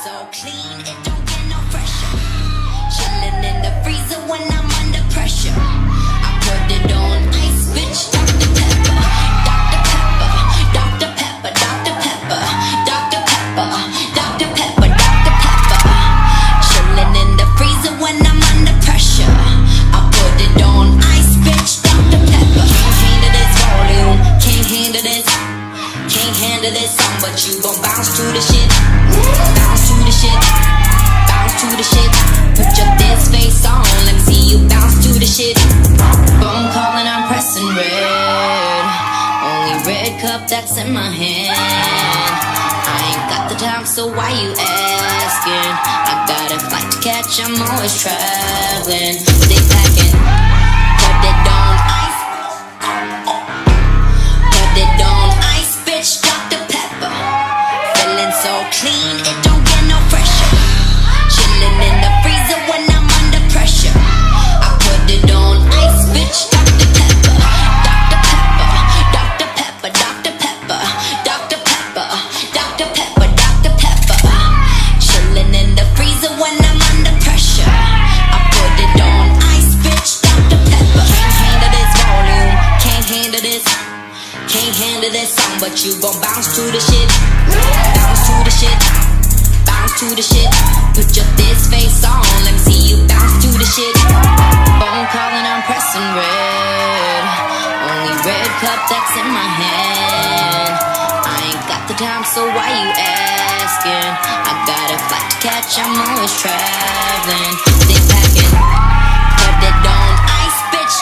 so clean, it don't get no fresher. Chillin' in the freezer when I'm under pressure. I put it on ice, bitch. Dr. Pepper, Dr. Pepper, Dr. Pepper, Dr. Pepper, Dr. Pepper, Dr. Pepper, Dr. Pepper. Chillin' in the freezer when I'm under pressure. I put it on ice, bitch. Dr. Pepper. Can't handle this volume, can't handle this. Can't handle this song, but you gon' bounce to the shit. Bounce to the shit. Bounce to the shit. Put your dance face on, let me see you bounce to the shit. Phone calling, I'm pressing red. Only red cup that's in my hand. I ain't got the time, so why you asking? I got a flight to catch, I'm always traveling. Stay packing. Put it on ice. Put it on ice, bitch. Dr. Pepper. Feeling so clean, it don't get no fresher. Chillin' in the freezer when I'm under pressure. I put it on ice, bitch. Dr. Pepper. Dr. Pepper. Dr. Pepper. Dr. Pepper. Dr. Pepper. Dr. Pepper. Dr. Pepper. Chillin' in the freezer when I'm under pressure. I put it on ice, bitch. Dr. Pepper. Can't handle this volume. Can't handle this. Can't handle this song, but you gon' bounce to the shit. Bounce to the shit. Bounce to the shit. Put your this face on, let me see you bounce to the shit. Phone calling, I'm pressing red. Only red cup that's in my hand. I ain't got the time, so why you asking? I got a flight to catch, I'm always traveling. Stay packing. Put it on ice, bitch.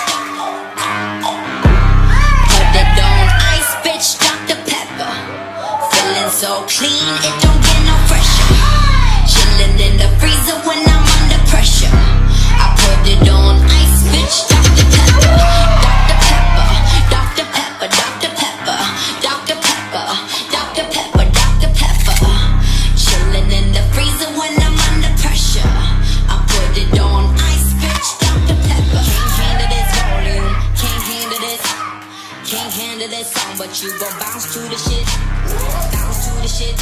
Put it on ice, bitch. Dr. Pepper. Feeling so clean, it don't get no fresher. Chillin' in the freezer when I'm under pressure. I put it on ice, bitch. Dr. Pepper. Dr. Pepper. Dr. Pepper. Dr. Pepper. Dr. Pepper. Dr. Pepper. Dr. Pepper. Chillin' in the freezer when I'm under pressure. I put it on ice, bitch. Dr. Pepper. Can't handle this volume. Can't handle this. Can't handle this song, but you gon' bounce to the shit. Bounce to the shit.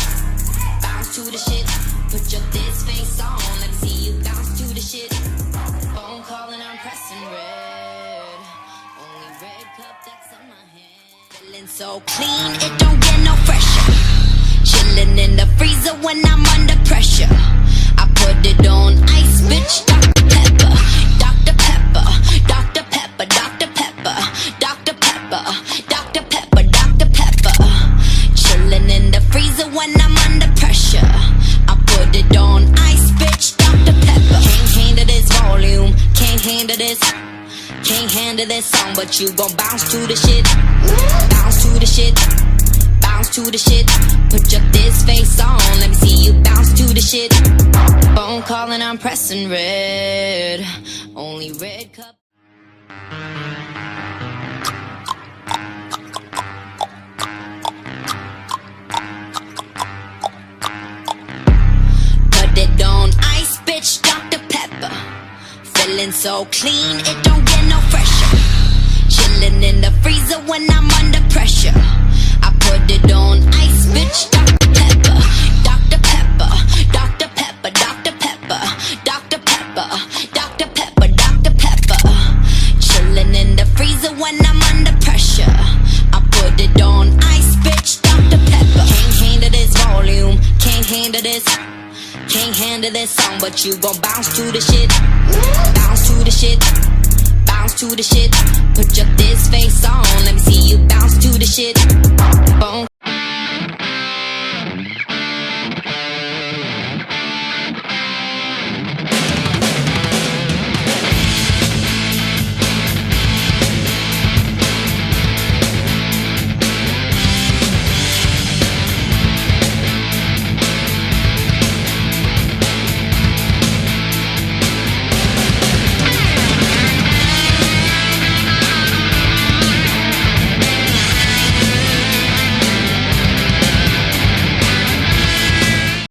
Bounce to the shit. Put your this face on, let me see you bounce to the shit. Phone calling, I'm pressing red. Only red cup that's in my hand. Feeling so clean, it don't get no fresher. Chillin' in the freezer when I'm under pressure. I put it on ice, bitch. Dr. Pepper. Dr. Pepper. Dr. Pepper. Dr. Pepper. Dr. Pepper. Dr. Pepper. Dr. Pepper. Chillin' in the freezer when I'm under pressure. I put it on ice, bitch. Dr. Pepper. Can't handle this volume. Can't handle this. Can't handle this song, but you gon' bounce to the shit. Bounce to the shit. Bounce to the shit. Put your this face on, let me see you bounce to the shit. Phone calling, I'm pressing red. Only red cup. It on ice, bitch. Dr. Pepper. Feeling so clean, it don't get no fresher. Chillin' in the freezer when I'm under pressure. I put it on ice, bitch. Dr. Pepper. Dr. Pepper. Dr. Pepper. Dr. Pepper. Dr. Pepper. Dr. Pepper. Dr. Pepper. Chillin' in the freezer when I'm under pressure. I put it on ice, bitch. Dr. Pepper. Can't handle this volume. Can't handle this. Can't handle this song, but you gon' bounce to the shit. Bounce to the shit. Bounce to the shit. Put your this face on, let me see you bounce to the shit. Phone